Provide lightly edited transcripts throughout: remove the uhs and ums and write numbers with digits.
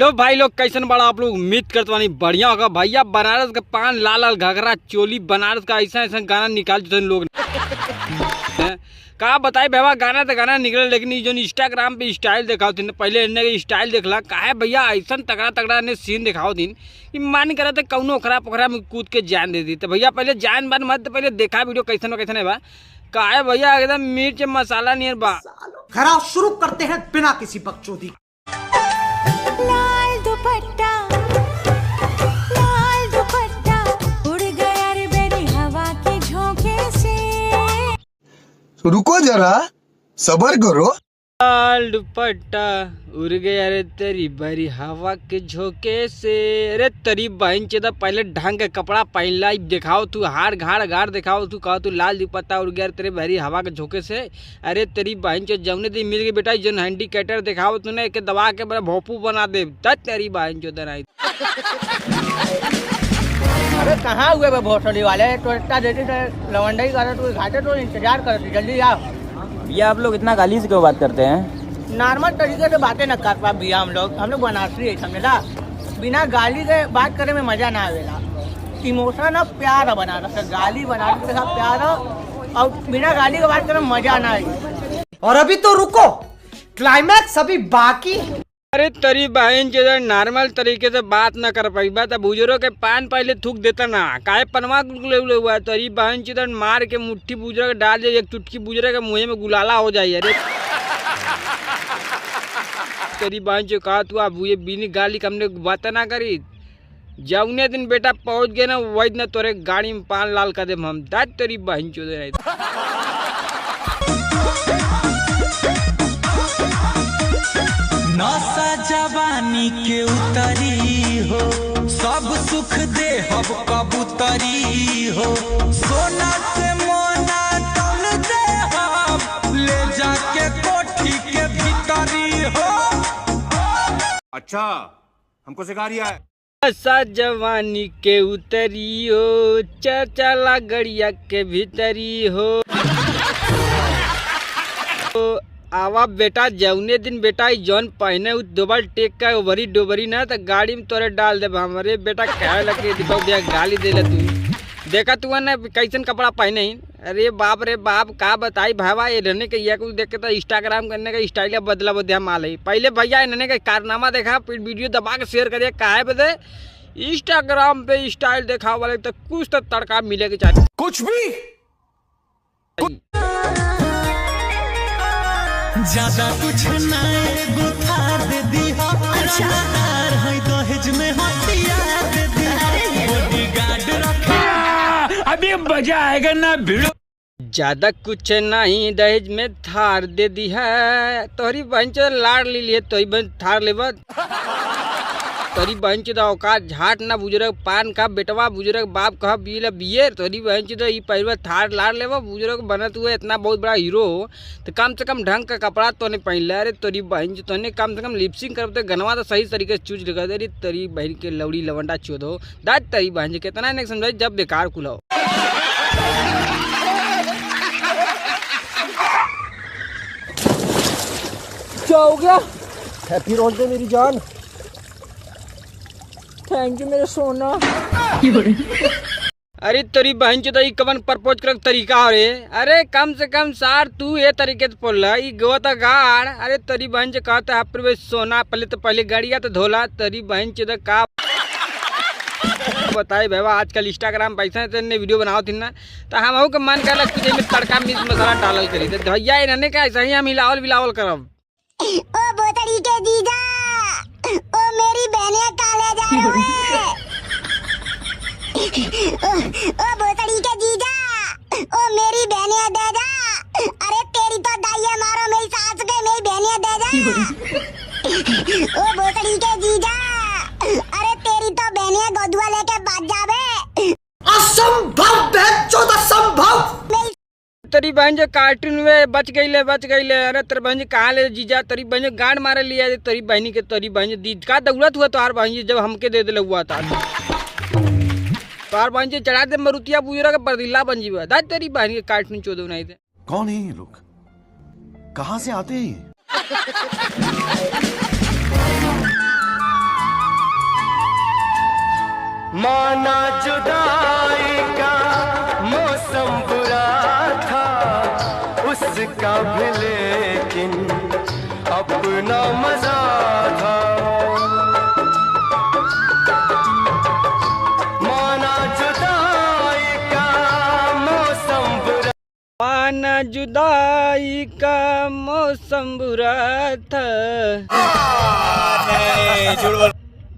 Hello भाई लोग, कैसन बड़ा आप लोग? उम्मीद करते बानी बढ़िया होगा। भैया बनारस का पान, लाल लाल घघरा चोली, बनारस का ऐसा ऐसा गाना निकाल देते लोग। कहा बताए भैया, गाना तो गाना निकले, लेकिन जो इंस्टाग्राम पे स्टाइल दिखाओ दिन पहले इन्हें स्टाइल देखला काहे भैया ऐसा तगड़ा तगड़ा ने सीन दिखाओ दिन कि मन करे तो कौनो ओखरा पोखरा में कूद के जान दे दी। तो भैया पहले जान बन मत, पहले देखा वीडियो कैसन कैसन है बा। काहे भैया एकदम मिर्च मसाला नियर बा। खराब शुरू करते हैं बिना किसी बकचोदी। लाल दुपट्टा उड़ गया रे बेरी हवा के झोंके से। रुको जरा, सबर करो। लाल दुपट्टा उड़ गया रे तेरी भरी हवा के झोंके से। अरे तेरी बहन चेदा पहले ढंग के कपड़ा पहनला दिखाओ तू, हार घाड़ दिखाओ तू, कहो तू लाल दुपट्टा उड़ गया तेरे भरी हवा के झोंके से। अरे तेरी बहन चो जमने दी मिल गई बेटा, जो हैंडीकेटर दिखाओ तूने के दबा के बड़ा भोपू बना दे तेरी बहन चो दराई। अरे कहाँ हुए बे भोसड़ी वाले, तो इतना देरी से लवंडई कर तू घाटे तो इंतजार कर, जल्दी आ। भैया आप लोग इतना गाली से क्यों बात करते हैं? नॉर्मल तरीके से बातें न कर पा भैया, हम लोग बनारसी है समझला। बिना गाली के बात करे में मजा ना आवेला। इमोशन अब प्यार है बनारस, गाली बनारस के साथ प्यार है, और बिना गाली के बात करे में मजा ना आए। और अभी तो रुको, क्लाइमैक्स अभी बाकी। अरे तेरी बहन जो नॉर्मल तरीके से बात न कर पाई बात, बुजुर्ग के पान पहले थूक देता ना, काहे पनवा हुआ। तेरी बहन चिदन मार के मुट्ठी बुजुर्ग डाल दे, एक चुटकी बुजुर्ग के मुँह में गुलाला हो जाए। अरे तेरी बहन जो कहा तू अब ये बिनी गाली हमने बात ना करी। जौने दिन बेटा पहुंच गए ना, वही दिन तोरे गाड़ी में पान लाल कर दे हम। दाद तेरी बहन चो दे नशा जवानी के उतरी हो, सब सुख दे हब कबूतरी हो, सोना से मोना तन दे हम, ले जाके कोठी के भीतरी हो। अच्छा हमको सिखा रिया है। नशा जवानी के उतरी हो, चला गड़िया के भीतरी हो। आवा बेटा जौने दिन बेटा जौन पहने डबल टेक का डोबरी ना तो गाड़ी में तोरे डाल दे हमारे बेटा। कहे लगे दीपक भैया गाली दे तू, देखा तू ना कैसन कपड़ा पहने ही। अरे बाप रे बाप, का बताई भावा, ये रहने के ये कुछ देख के तो इंस्टाग्राम करने का स्टाइल बदला बदला माल है। पहले भैया इन्होंने का कारनामा देखा, फिर वीडियो दबा के शेयर करिए। काहे बदे इंस्टाग्राम पे स्टाइल देखा वाले तो कुछ तो तड़का मिलेगा चाहिए, कुछ भी ज्यादा कुछ नहीं गुथा दे दी हो, अच्छा है दहेज में हथियार दे दी हो, बॉडीगार्ड रखे अभी मजा आएगा ना भिड़ो। ज्यादा कुछ नहीं दहेज में थार दे दी है, तोहरी बहन चो लाड़ ली लिए तो बहन थार लेबा। तोरी बहन चो औकात झाट ना बुजुर्ग पान का बेटवा, बुजुर्ग बाप कह बियर। तोरी बहन चो पैरवा थार लाड़ लेवा, बुजुर्ग बनत हुए इतना बहुत बड़ा हीरो हो तो कम से कम ढंग का कपड़ा तो नहीं पहन ले। अरे तोरी बहन चो तोने कम से कम लिपसिंग करते गनवा तो सही तरीके से चूज लगा दे। तोरी बहन के लवड़ी लवंडा चोदो दाद तेरी बहन जी कितना नहीं समझाई जब बेकार खुलाओ। क्या हो गया? हैप्पी रोज़ मेरी जान, थैंक यू मेरे सोना। अरे तेरी बहन चो कवन प्रपोज कर तरीका हो रे। अरे कम से कम सार तू ये तरीके से बोल रहा गोता गाड़। अरे तेरी बहन चो कहता है सोना पहले गाड़िया तो धोला। तेरी बहन चो का बताए भैया, आजकल इंस्टाग्राम पैसा से वीडियो बनाओ थी ना, तो हम के मन कर कुछ तड़का मिर्च मसाला डालल करी तो भैया इन्होंने का ऐसा ही हम हिलावल करब। ओ बोतड़ी के जीजा, ओ मेरी बहने काले जा रहे। ओ बोतड़ी के जीजा, ओ मेरी बहने दे जा। अरे तेरी तो दाइया मारो, मेरी सास के मेरी बहने दे जा। ओ बोतड़ी के जीजा, अरे तेरी तो बहने गोदुआ लेके भाग जावे। असंभव बेचौद असंभव। तेरी बहन जो कार्टून में बच गई ले। अरे तेरी बहन कहाँ ले जीजा, तेरी बहन गांड मारे लिया तेरी बहनी के। तेरी बहन दीद का दौलत हुआ तो बहन जब हमके दे दिले हुआ था तो बहन जी चढ़ा दे मरुतिया बुजुर्ग के परदिल्ला बन जीवा। दाद तेरी बहन के कार्टून चोदो नहीं थे। कौन है ये लोग, कहाँ से आते हैं? माना जुदाई का मौसम बुरा था उसका भी लेकिन अपना मजा था माना जुदाई का मौसम बुरा माना जुदाई का मौसम बुरा था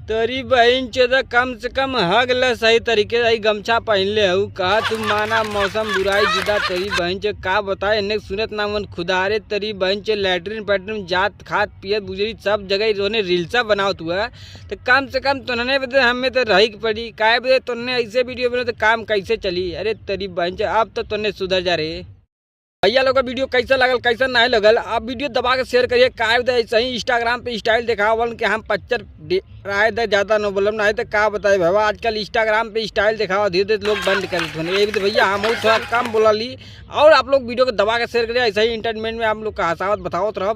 तोरी बहन चोदा कम से कम हग ल सही तरीके से गमछा पहन ले हूँ कहा तुम माना मौसम बुराई जुदा तरी बहन चो का बताए इन्हें सुनत ना मन खुदारे तरी बहन चो लैटरिन पैटरिन जात खात पियत बुजरी सब जगह इन्होंने रील्सा बनाओ तू है तो कम से कम तुन्ने बदे हमें तो रही पड़ी काय बदे तुन्ने ऐसे वीडियो बने तो काम कैसे चली अरे तरी बहन चो अब तो तुन्ने सुधर जा रहे भैया लोग का वीडियो कैसा लगल कैसा नहीं लगल आप वीडियो दबा के शेयर करिए काय दे सही इंस्टाग्राम पे स्टाइल दिखावल कि हम पिक्चर राय दे ज़्यादा न बोलम नहीं तो का बताए भैया आजकल इंस्टाग्राम पे स्टाइल दिखावा धीरे धीरे लोग बंद कर देते हैं ये भी तो भैया हम थोड़ा कम बोला ली और आप लोग वीडियो को दबा के शेयर करिए ऐसा ही इंटरटेनमेंट में हम लोग का हसावत बताओ रहो।